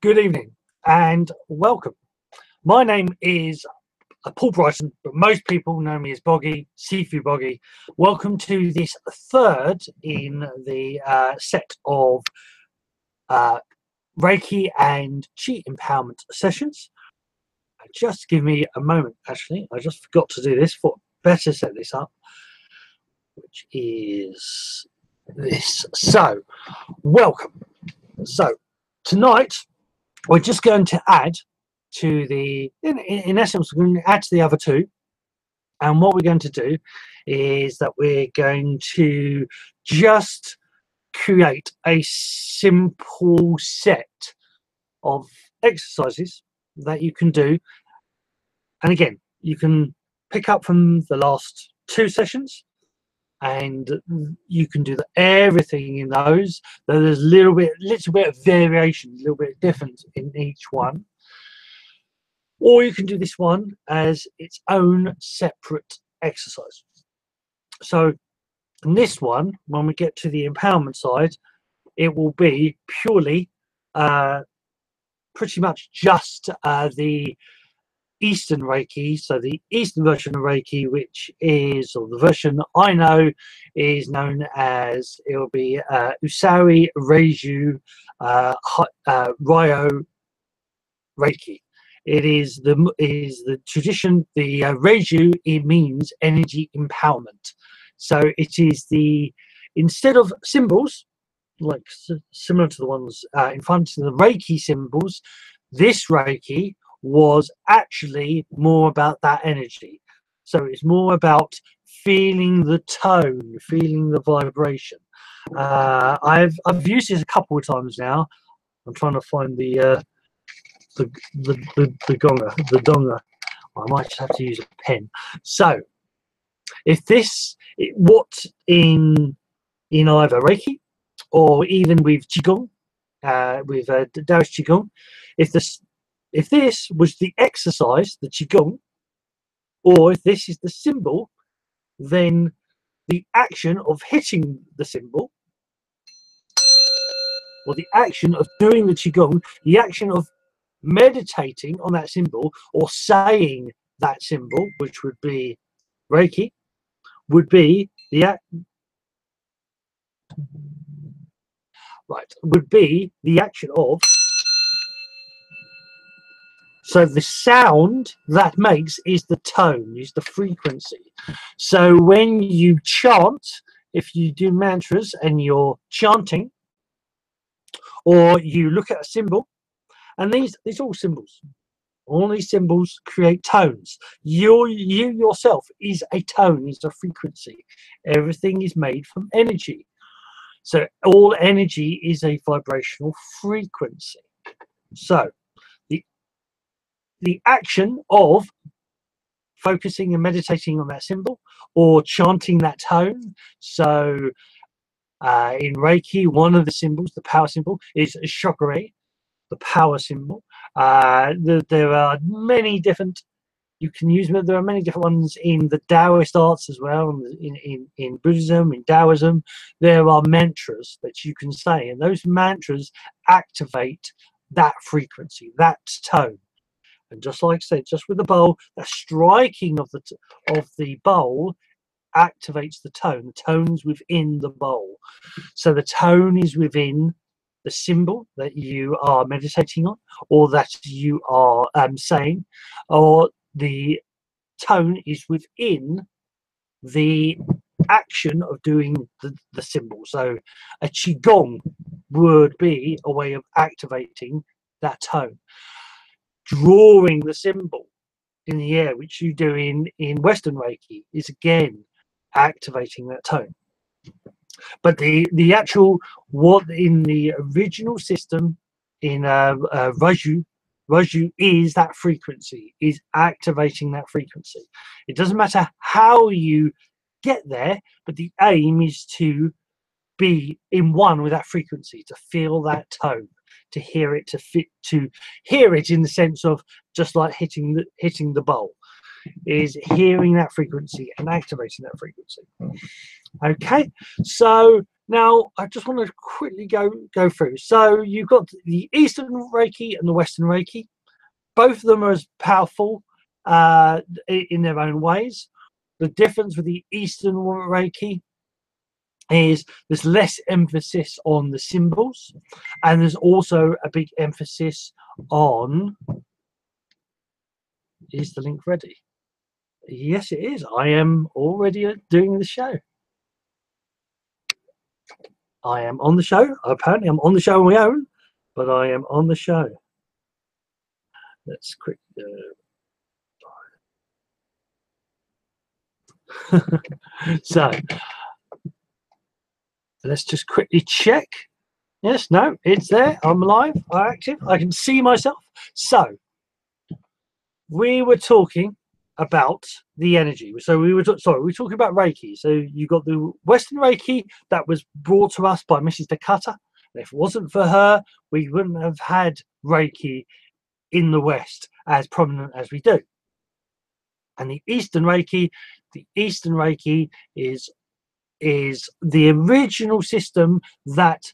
Good evening and welcome. My name is Paul Bryson, but most people know me as Boggie, Sifu Boggie. Welcome to this third in the set of Reiki and Qi empowerment sessions. Just give me a moment, actually. I just forgot to do this. Better set this up, which is this. So, welcome. So, tonight, we're just going to add to the, in essence, we're going to add to the other two. And what we're going to do is that we're going to just create a simple set of exercises that you can do. And again, you can pick up from the last two sessions and you can do everything in those. There's a little bit of variation, a little bit of difference in each one. Or you can do this one as its own separate exercise. So in this one, when we get to the empowerment side, it will be purely pretty much just the Eastern Reiki, so the Eastern version of Reiki, which is, or the version I know, is known as, it will be Usui Reiju Ryo Reiki. It is the tradition, the Reiju, it means energy empowerment. So it is instead of symbols, like similar to the ones in front of the Reiki symbols, this Reiki was actually more about that energy. So it's more about feeling the tone, feeling the vibration. I've used this a couple of times now. I'm trying to find the donga. I might just have to use a pen. So if what in either Reiki or even with Qigong, with Daoist Qigong, if this was the exercise, the Qigong, or if this is the symbol, then the action of hitting the symbol, or the action of doing the Qigong, the action of meditating on that symbol, or saying that symbol, which would be Reiki, would be the action of. So the sound that makes is the tone, is the frequency. So when you chant, if you do mantras and you're chanting, or you look at a symbol, and these are all symbols. All these symbols create tones. You yourself is a tone, is a frequency. Everything is made from energy. So all energy is a vibrational frequency. So the action of focusing and meditating on that symbol or chanting that tone. So in Reiki, one of the symbols, the power symbol, is Charkra, the power symbol. There are many different, you can use them. There are many different ones in the Daoist arts as well. In Buddhism, in Taoism, there are mantras that you can say, and those mantras activate that frequency, that tone. And just like I said, just with the bowl, the striking of the bowl activates the tone. The tone's within the bowl. So the tone is within the symbol that you are meditating on, or that you are saying, or the tone is within the action of doing the symbol. So a Qigong would be a way of activating that tone. Drawing the symbol in the air, which you do in Western Reiki, is again activating that tone. But the actual, what in the original system in Reiju is that frequency, is activating that frequency. It doesn't matter how you get there, but the aim is to be in one with that frequency, to feel that tone, to hear it, to hear it in the sense of just like hitting the bowl, is hearing that frequency and activating that frequency. Okay, so Now, I just want to quickly go through. So you've got the Eastern Reiki and the Western Reiki. Both of them are as powerful in their own ways. The difference with the Eastern Reiki is there's less emphasis on the symbols, and there's also a big emphasis on... Is the link ready? Yes, it is. I am already doing the show. I am on the show. Apparently, I'm on the show on my own, but I am on the show. Let's quick. So let's just quickly check. Yes, no, it's there. I'm live. I'm active. I can see myself. So we were talking about the energy. So we were talking about Reiki. So you got the Western Reiki that was brought to us by Mrs. Dakota. And if it wasn't for her, we wouldn't have had Reiki in the West as prominent as we do. And the Eastern Reiki is the original system that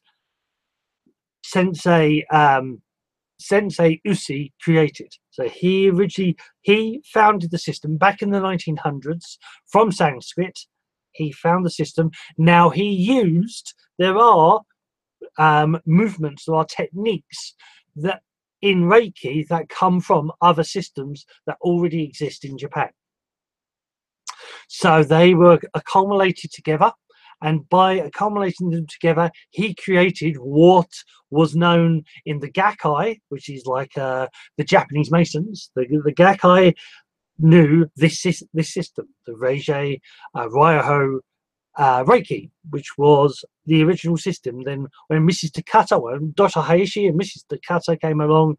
Sensei Usi created. So he founded the system back in the 1900s from Sanskrit. He found the system. Now there are movements, there are techniques that in Reiki that come from other systems that already exist in Japan. So they were accumulated together, and by accumulating them together, he created what was known in the Gakkai, which is like the Japanese Masons. The Gakkai knew this system, the Reiji Ryoho Reiki, which was the original system. Then when Mrs. Takata, when Dr. Hayashi and Mrs. Takata came along,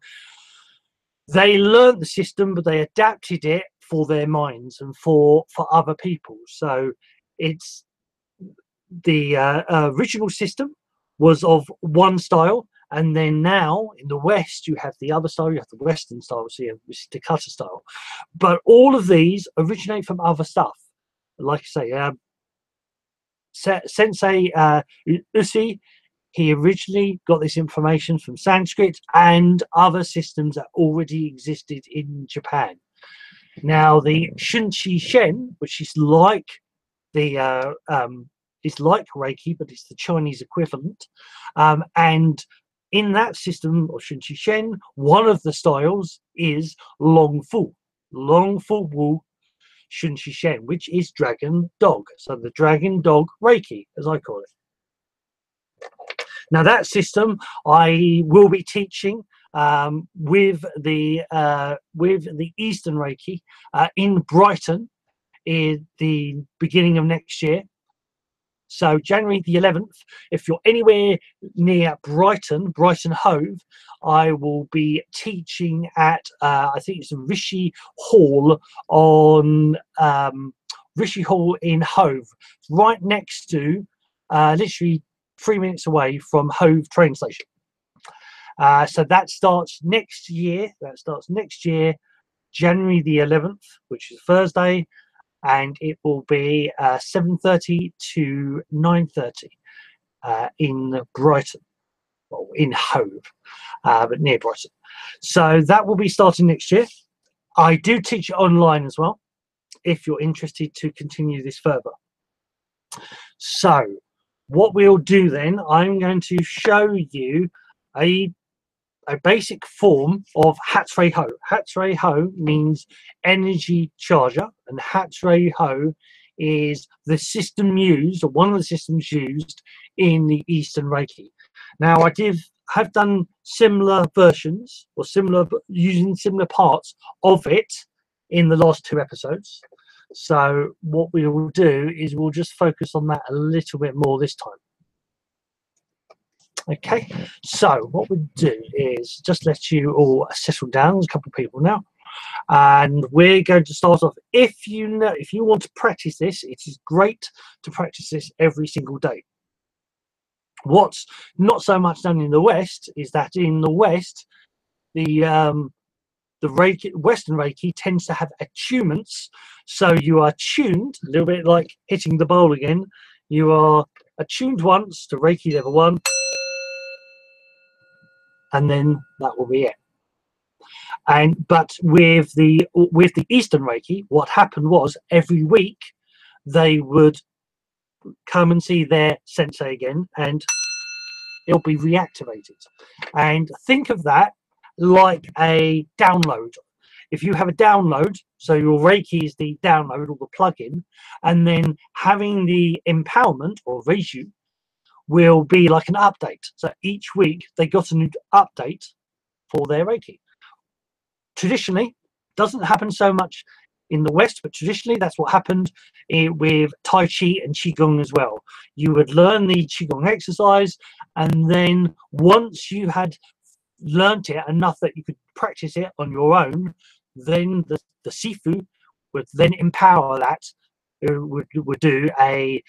they learned the system, but they adapted it for their minds and for other people. So it's the original system was of one style, and then now in the West you have the other style. You have the Western style, so you have Mrs. Takata style. But all of these originate from other stuff. Like I say, Sensei Usi, he originally got this information from Sanskrit and other systems that already existed in Japan. Now the Shun Qi Shen, which is like the it's like Reiki, but it's the Chinese equivalent, and in that system of Shun Qi Shen, one of the styles is Long Fu Wu Shun Qi Shen, which is DragonDog. So the DragonDog Reiki, as I call it. Now that system I will be teaching with the Eastern Reiki in Brighton in the beginning of next year. So January the 11th, if you're anywhere near Brighton Hove, I will be teaching at I think it's Rishi Hall on Rishi Hall in Hove, right next to literally 3 minutes away from Hove train station. So that starts next year. January the 11th, which is Thursday, and it will be 7:30 to 9:30 in Brighton, well, in Hove, but near Brighton. So that will be starting next year. I do teach it online as well, if you're interested to continue this further. So what we'll do then, I'm going to show you a basic form of Hatsui Ho. Hatsui Ho means energy charger, and Hatsui Ho is the system used, or one of the systems used in the Eastern Reiki. Now I have done similar versions, or using similar parts of it in the last 2 episodes. So what we will do is we'll just focus on that a little bit more this time. Okay, so what we do is just let you all settle down. There's a couple of people now, and we're going to start off. If you want to practice this, it is great to practice this every single day. What's not so much done in the West is that in the West, the Reiki, Western Reiki tends to have attunements, so you are tuned a little bit like hitting the bowl again. You are attuned once to Reiki level 1, and then that will be it. But with the Eastern Reiki, what happened was every week they would come and see their sensei again, and it'll be reactivated. And think of that like a download. If you have a download, so your Reiki is the download or the plugin, and then having the empowerment or Reiju will be like an update. So each week they got a new update for their Reiki. Traditionally, doesn't happen so much in the West, but traditionally that's what happened with Tai Chi and Qigong as well. You would learn the Qigong exercise, and then once you had learnt it enough that you could practice it on your own, then the Sifu would then empower that, would do a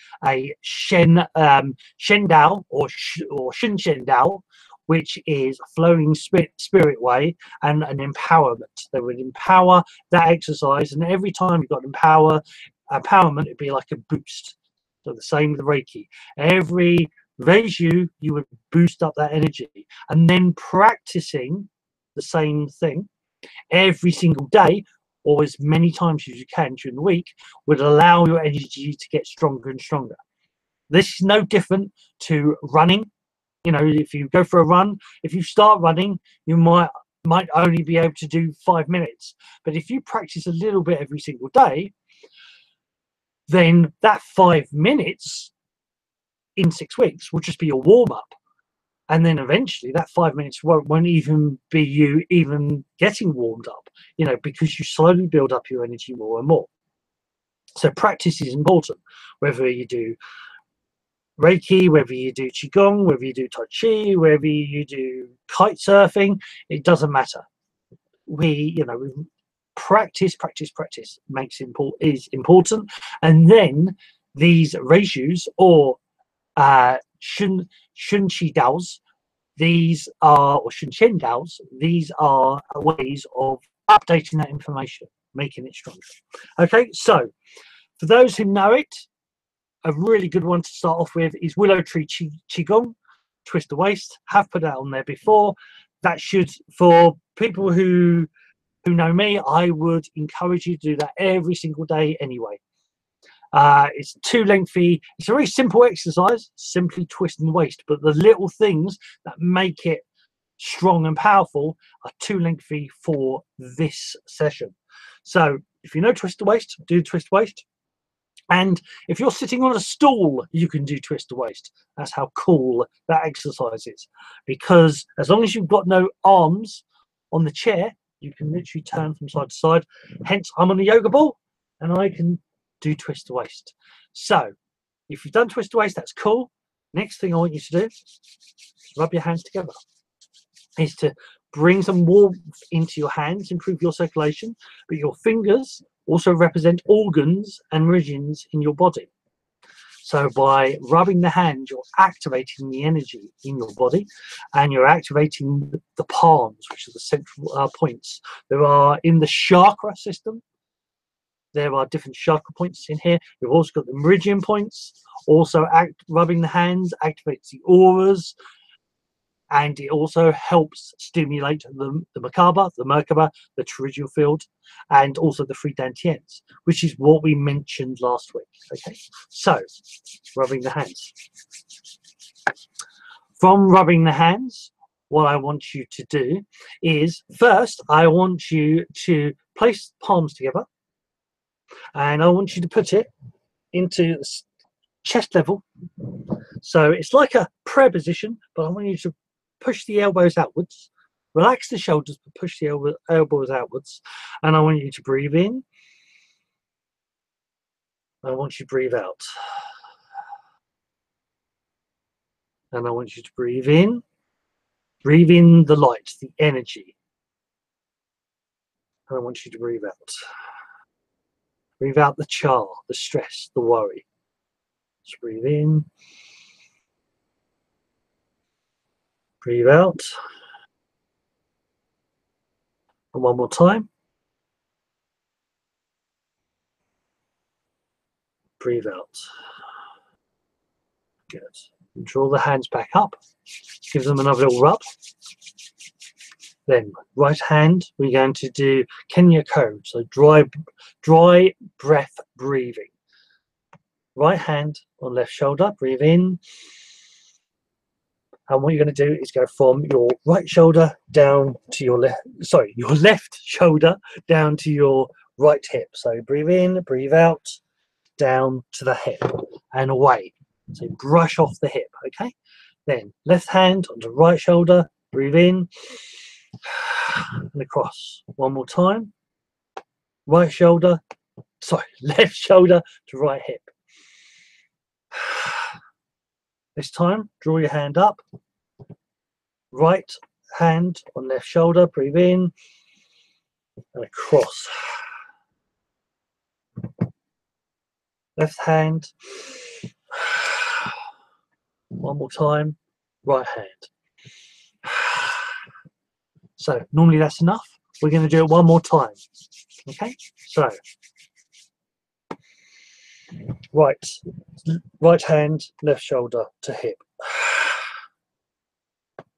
Shen Dao or Shun Dao, which is flowing spirit way, and an empowerment. They would empower that exercise, and every time you got empowerment, it'd be like a boost. So the same with the Reiki. Every Reiju, you would boost up that energy, and then practicing the same thing every single day, or as many times as you can during the week, would allow your energy to get stronger and stronger. This is no different to running. You know, if you go for a run, if you start running, you might only be able to do 5 minutes. But if you practice a little bit every single day, then that 5 minutes in 6 weeks will just be your warm-up. And then eventually that 5 minutes won't even be you even getting warmed up, you know, because you slowly build up your energy more and more. So practice is important, whether you do Reiki, whether you do Qigong, whether you do Tai Chi, whether you do kite surfing, it doesn't matter. We practice is important. And then these reijus or Shun Qi Daos, these are, or Shun Qian Daos, these are ways of updating that information, making it stronger. Okay, so for those who know it, a really good one to start off with is Willow Tree Qigong, Twist the Waist. Have put that on there before. That should, for people who know me, I would encourage you to do that every single day anyway. It's too lengthy. It's a very simple exercise, simply twisting the waist, but the little things that make it strong and powerful are too lengthy for this session. So if you know twist the waist, do twist waist. And if you're sitting on a stool, you can do twist the waist. That's how cool that exercise is. Because as long as you've got no arms on the chair, you can literally turn from side to side. Hence, I'm on the yoga ball and I can do twist the waist. So if you've done twist the waist, that's cool. Next thing I want you to do is rub your hands together. Is to bring some warmth into your hands, improve your circulation, but your fingers also represent organs and meridians in your body. So by rubbing the hand, you're activating the energy in your body, and you're activating the palms, which are the central points. There are, in the chakra system, there are different chakra points in here. You've also got the meridian points. Also, rubbing the hands activates the auras, and it also helps stimulate the Merkaba, the Tora Field, and also the 3 Dan Tiens, which is what we mentioned last week. Okay, so rubbing the hands. From rubbing the hands, what I want you to do is, first, I want you to place palms together, and I want you to put it into chest level. So it's like a prayer position, but I want you to push the elbows outwards, relax the shoulders, but push the elbows outwards. And I want you to breathe in. I want you to breathe out. And I want you to breathe in. Breathe in the light, the energy. And I want you to breathe out. Breathe out the char, the stress, the worry. Just breathe in. Breathe out. And one more time. Breathe out. Good. Draw the hands back up. Give them another little rub. Then right hand, we're going to do Kenya code. So dry breath breathing. Right hand on left shoulder. Breathe in. And what you're going to do is go from your right shoulder down to your left. Sorry, your left shoulder down to your right hip. So breathe in, breathe out, down to the hip and away. So brush off the hip. Okay. Then left hand onto right shoulder. Breathe in and across. One more time. Right shoulder. Sorry, left shoulder to right hip. This time, draw your hand up. Right hand on left shoulder. Breathe in and across. Left hand. One more time. Right hand. So normally that's enough. We're going to do it one more time. Okay. So right hand, left shoulder to hip.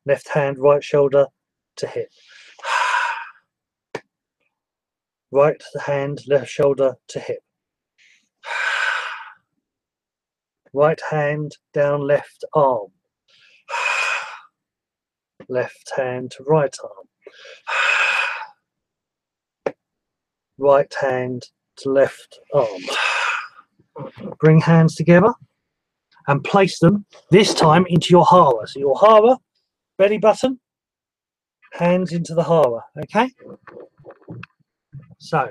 Left hand, right shoulder to hip. Right hand, left shoulder to hip. Right hand down left arm. Left hand to right arm. Right hand to left arm. Bring hands together and place them this time into your hara. So your hara, belly button, hands into the hara. Okay? So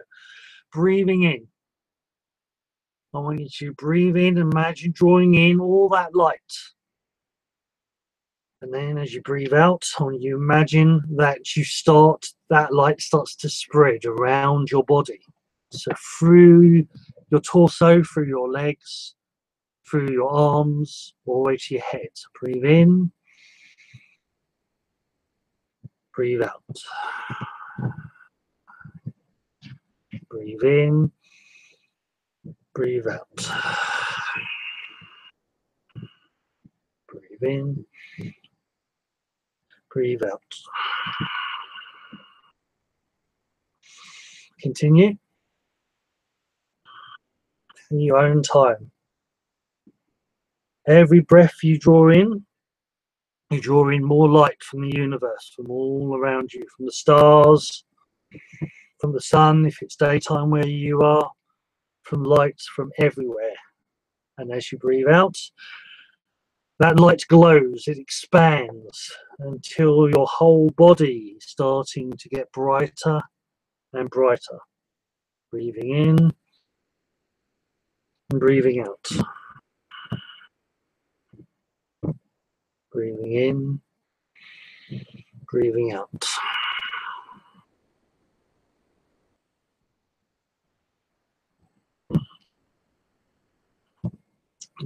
breathing in. I want you to breathe in, imagine drawing in all that light. And then as you breathe out, I want you to imagine that that light starts to spread around your body. So through your torso, through your legs, through your arms, all the way to your head. So breathe in, breathe out. Breathe in, breathe out. Breathe in, breathe out. Continue in your own time. Every breath you draw in more light from the universe, from all around you, from the stars, from the sun, if it's daytime where you are, from light from everywhere. And as you breathe out, that light glows, it expands until your whole body is starting to get brighter and brighter. Breathing in and breathing out. Breathing in, breathing out.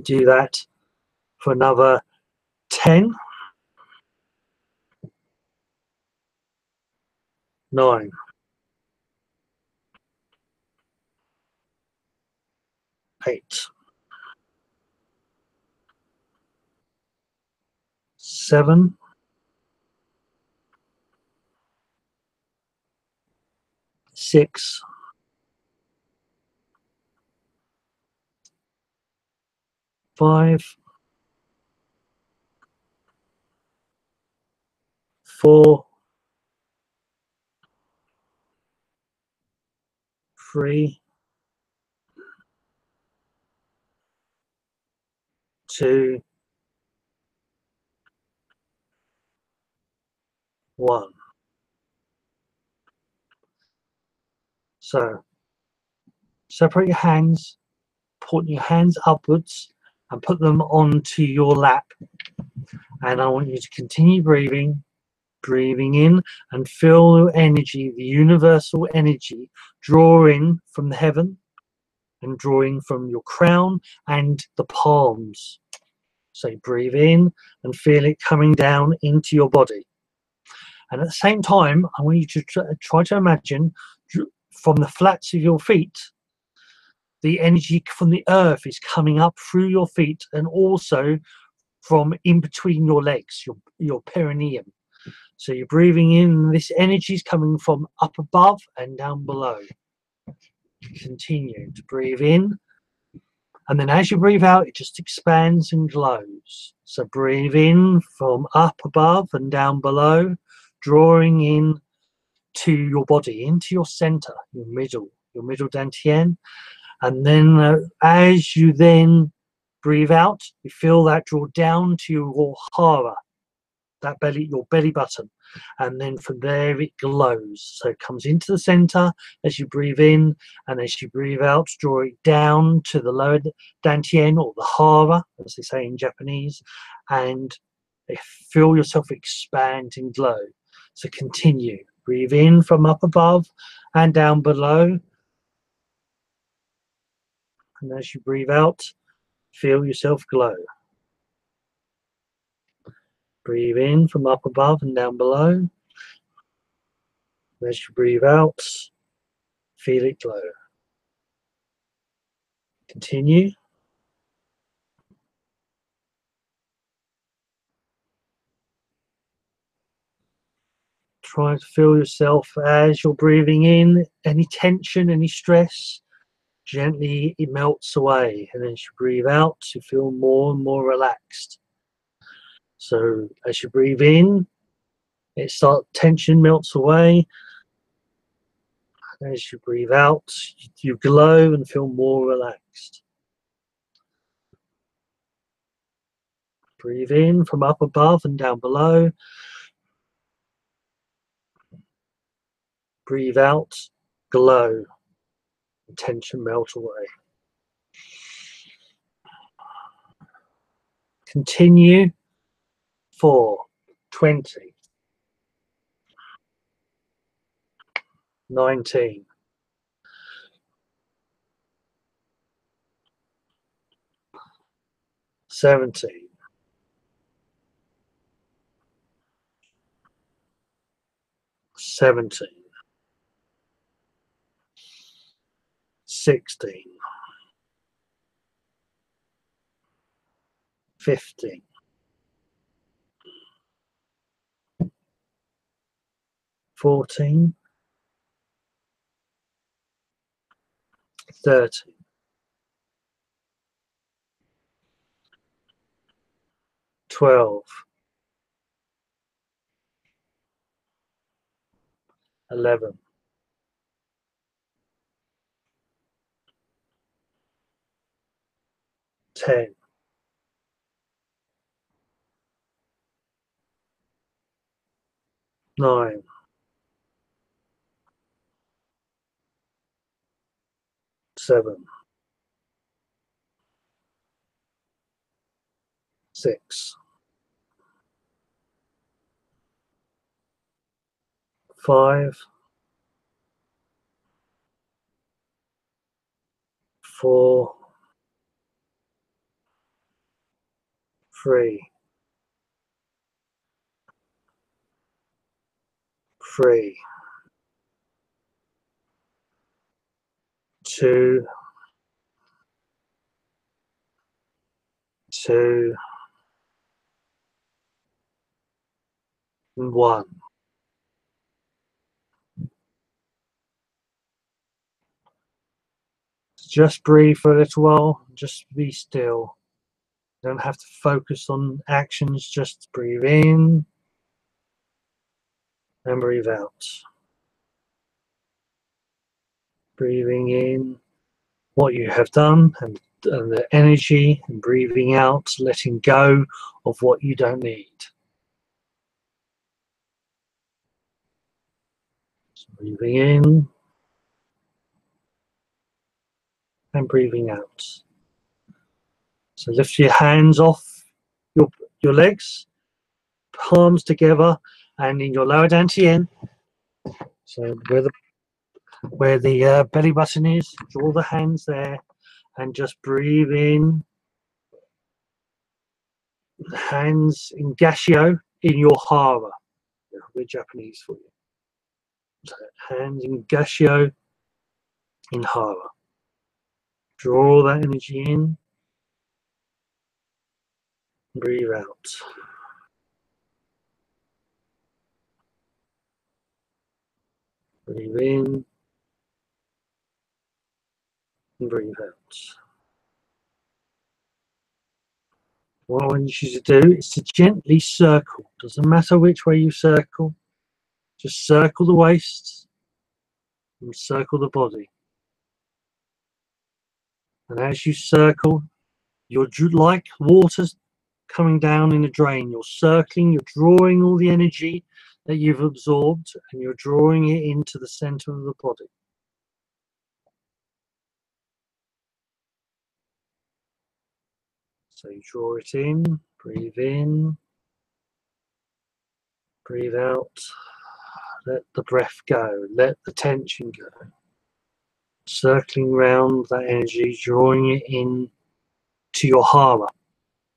Do that for another 10, 9, 8, 7, 6, 5, 4, 3, 2, 1. So separate your hands, point your hands upwards and put them onto your lap. And I want you to continue breathing in and feel the energy, the universal energy, drawing from the heaven and drawing from your crown and the palms. So breathe in and feel it coming down into your body. And at the same time, I want you to try to imagine from the flats of your feet, the energy from the earth is coming up through your feet and also from in between your legs, your perineum. So you're breathing in, this energy is coming from up above and down below. Continue to breathe in, and then as you breathe out, it just expands and glows. So breathe in from up above and down below, drawing in to your body, into your center, your middle Dan Tiens. And then as you then breathe out, you feel that draw down to your hara, that belly, your belly button, and then from there it glows. So it comes into the center as you breathe in, and as you breathe out, draw it down to the lower Dan Tiens, or the hara, as they say in Japanese, and feel yourself expand and glow. So continue. Breathe in from up above and down below. And as you breathe out, feel yourself glow. Breathe in from up above and down below. As you breathe out, feel it glow. Continue. Try to feel yourself as you're breathing in, any tension, any stress, gently it melts away. And as you breathe out, you feel more and more relaxed. So as you breathe in, tension melts away. As you breathe out, you glow and feel more relaxed. Breathe in from up above and down below. Breathe out, glow, and tension melt away. Continue for 20, 19, 17, 17, 16, 15, 14, 13, 12, 11, 10, 9, 7, 6, 5, 4, 3, 2, 2, and 1. Just breathe for a little while, just be still. You don't have to focus on actions, just breathe in and breathe out. Breathing in what you have done and the energy, and breathing out, letting go of what you don't need. So breathing in and breathing out. So lift your hands off your legs, palms together, and in your lower dantian. So where the belly button is, draw the hands there, and just breathe in. Hands in gashio in your hara. We're Japanese for you. So hands in gashio in hara. Draw that energy in. Breathe out. Breathe in. And breathe out. What I want you to do is to gently circle. Doesn't matter which way you circle. Just circle the waist and circle the body. And as you circle, you're like water coming down in a drain. You're circling, you're drawing all the energy that you've absorbed, and you're drawing it into the center of the body. So you draw it in, breathe in, breathe out. Let the breath go, let the tension go. Circling round that energy, drawing it in to your hara,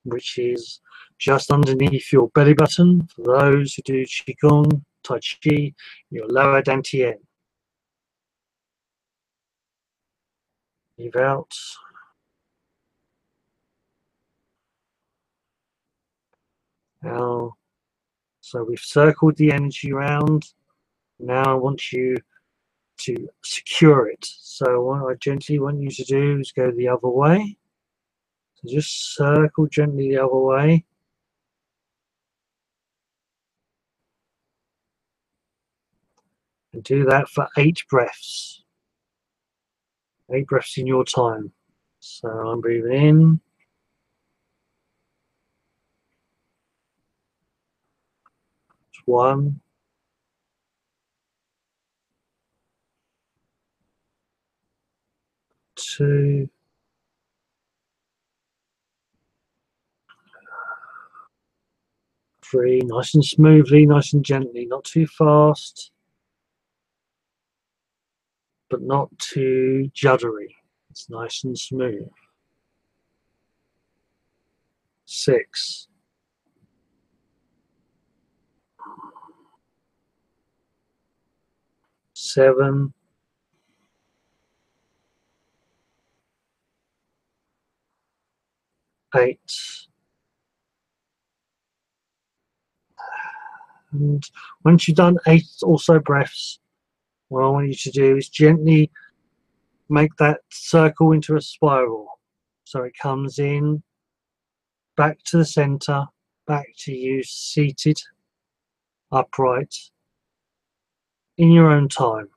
which is just underneath your belly button. For those who do Qigong, Tai Chi, your lower Dan Tiens. Breathe out. Now, so we've circled the energy around. Now I want you to secure it. So what I gently want you to do is go the other way. So just circle gently the other way. And do that for 8 breaths. 8 breaths in your time. So I'm breathing in. 1. 2. 3. Nice and smoothly, nice and gently, not too fast, but not too juddery. It's nice and smooth. 6. 7. 8. And once you've done 8 also breaths, what I want you to do is gently make that circle into a spiral. So it comes in, back to the center, back to you seated, upright, in your own time.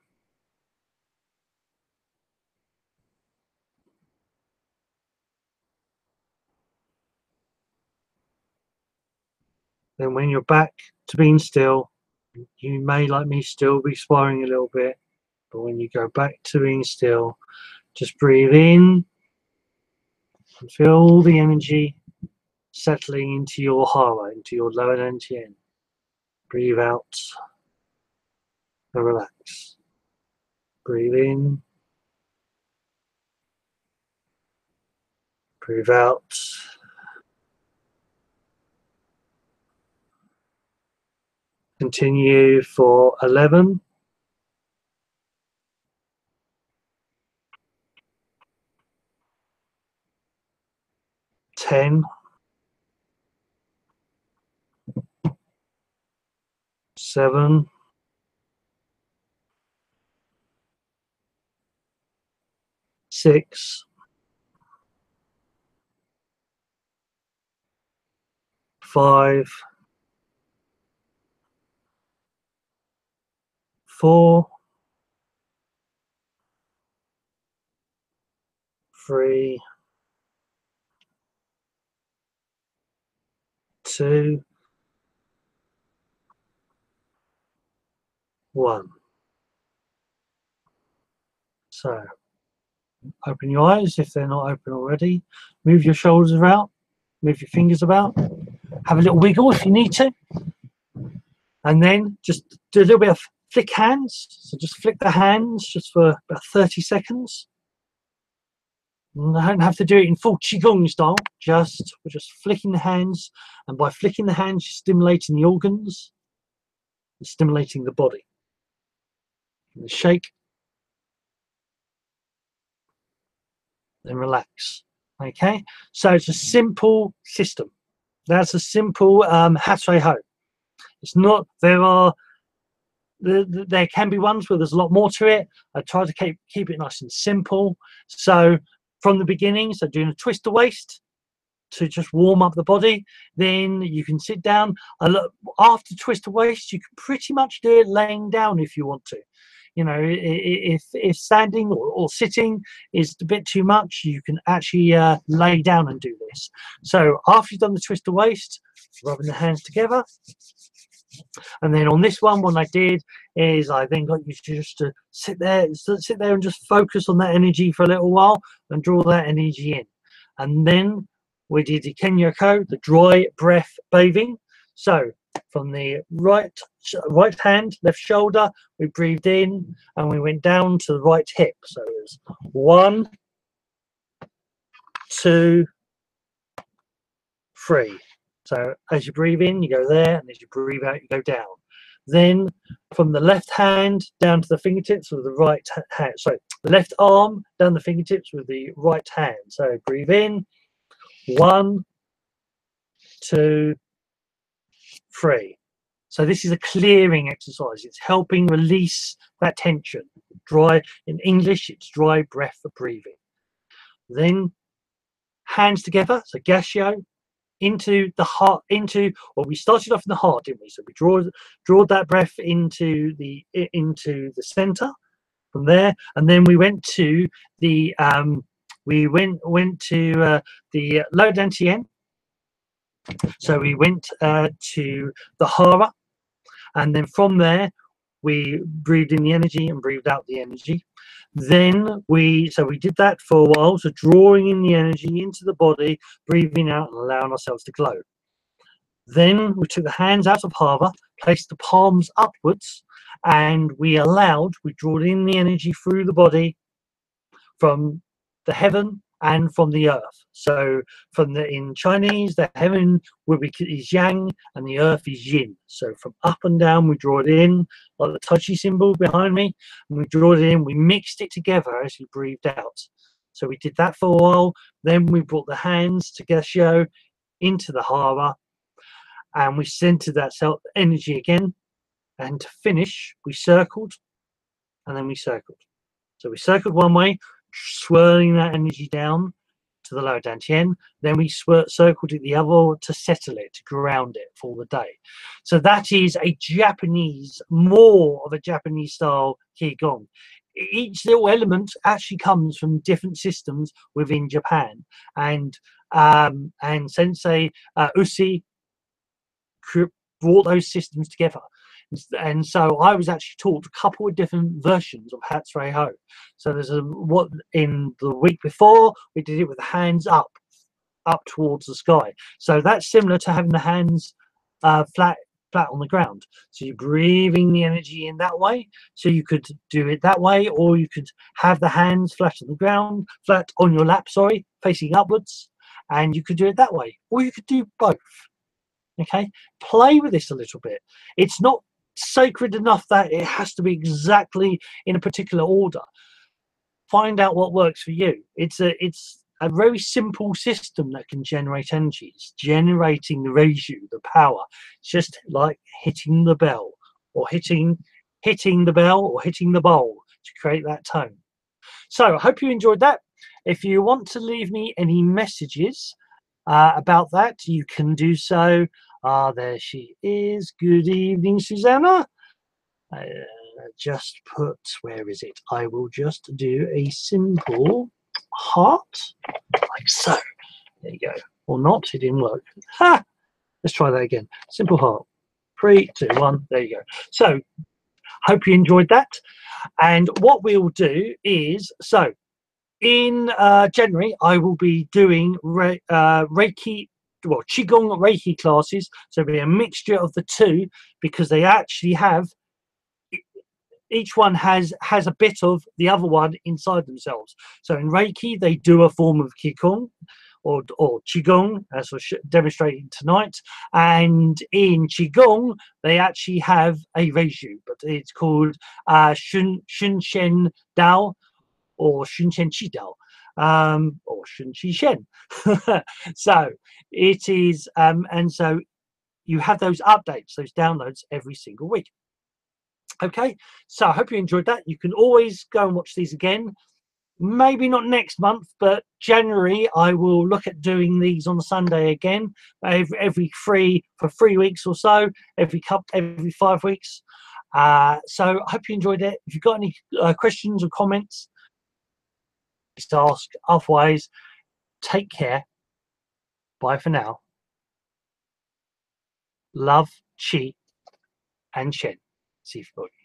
Then when you're back to being still, you may, like me, still be spiraling a little bit, but when you go back to being still, just breathe in and feel all the energy settling into your hara, into your lower Dan Tiens. Breathe out and relax. Breathe in. Breathe out. Continue for 11. 10. 7. 6. 5. 4. 3. 2. 1. So open your eyes if they're not open already. Move your shoulders about. Move your fingers about. Have a little wiggle if you need to. And then just do a little bit of flick hands. So just flick the hands just for about 30 seconds. You don't have to do it in full Qigong style. We're just flicking the hands. And by flicking the hands, you're stimulating the organs and stimulating the body. And shake. Then relax. Okay, so it's a simple system. That's a simple Hatsuei Ho. It's not. There can be ones where there's a lot more to it. I try to keep it nice and simple. So from the beginning, so doing a twist to waist to just warm up the body. Then you can sit down. After twist to waist, you can pretty much do it laying down if you want to. You know, if standing or sitting is a bit too much, you can actually lay down and do this. So after you've done the twist to waist, rubbing the hands together. And then on this one, what I did is I then got you just to sit there and just focus on that energy for a little while and draw that energy in. And then we did the Kenyoko, the dry breath bathing. So from the right hand, left shoulder, we breathed in and we went down to the right hip. So it was 1, 2, 3. So as you breathe in, you go there, and as you breathe out, you go down. Then from the left hand down to the fingertips with the right hand. Sorry, the left arm down the fingertips with the right hand. So breathe in, 1, 2, 3. So this is a clearing exercise. It's helping release that tension. Dry, in English, it's dry breath for breathing. Then hands together, so gassio, into the heart, we started off in the heart, didn't we? So we draw that breath into the center from there, and then we went to the the low Dan Tiens. So we went to the hara, and then from there we breathed in the energy and breathed out the energy. Then we did that for a while, so drawing in the energy into the body, breathing out and allowing ourselves to glow. Then we took the hands out of hara, placed the palms upwards, and we draw in the energy through the body from the heaven and from the earth. So in Chinese, the heaven is yang and the earth is yin. So from up and down, we draw it in, like the touchy symbol behind me, and we draw it in, we mixed it together as we breathed out. So we did that for a while. Then we brought the hands to gassio into the hara, and we centered that self energy again. And to finish, we circled, and then we circled. So we circled one way, swirling that energy down to the lower dantian. Then we circled it the other to settle it, to ground it for the day. So that is more of a Japanese style Qigong. Each little element actually comes from different systems within Japan, and Sensei Usi brought those systems together. And so I was actually taught a couple of different versions of Hatsuei Ho. So there's what in the week before we did it with the hands up towards the sky. So that's similar to having the hands flat on the ground. So you're breathing the energy in that way. So you could do it that way, or you could have the hands flat on the ground, flat on your lap, sorry, facing upwards, and you could do it that way, or you could do both. Okay, play with this a little bit. It's not sacred enough that it has to be exactly in a particular order. Find out what works for you. It's a very simple system that can generate energy. It's generating the reiju, the power. It's just like hitting the bell, or hitting the bell, or hitting the bowl to create that tone. So I hope you enjoyed that. If you want to leave me any messages about that, you can do so. There she is. Good evening, Susanna. Just put, where is it? I will just do a simple heart, like so. There you go. Or not, it didn't work. Ha! Let's try that again. Simple heart. 3, 2, 1. There you go. So, hope you enjoyed that. And what we'll do is, so in January, I will be doing Reiki, well, Qigong Reiki classes. So it'll be a mixture of the two, because they actually have, each one has a bit of the other one inside themselves. So in Reiki, they do a form of Qigong or Qigong, as we're demonstrating tonight. And in Qigong, they actually have a reiju, but it's called Shun Qi Shen Dao, or Shun Qi Dao. or Shun Qi Shen. So it is, and so you have those updates, those downloads every single week. Okay, so I hope you enjoyed that. You can always go and watch these again. Maybe not next month, but January I will look at doing these on Sunday again, every for 3 weeks or so, every 5 weeks. So I hope you enjoyed it. If you've got any questions or comments, just ask. Otherwise, take care. Bye for now. Love, Chi, and Shen. Sifu Boggie.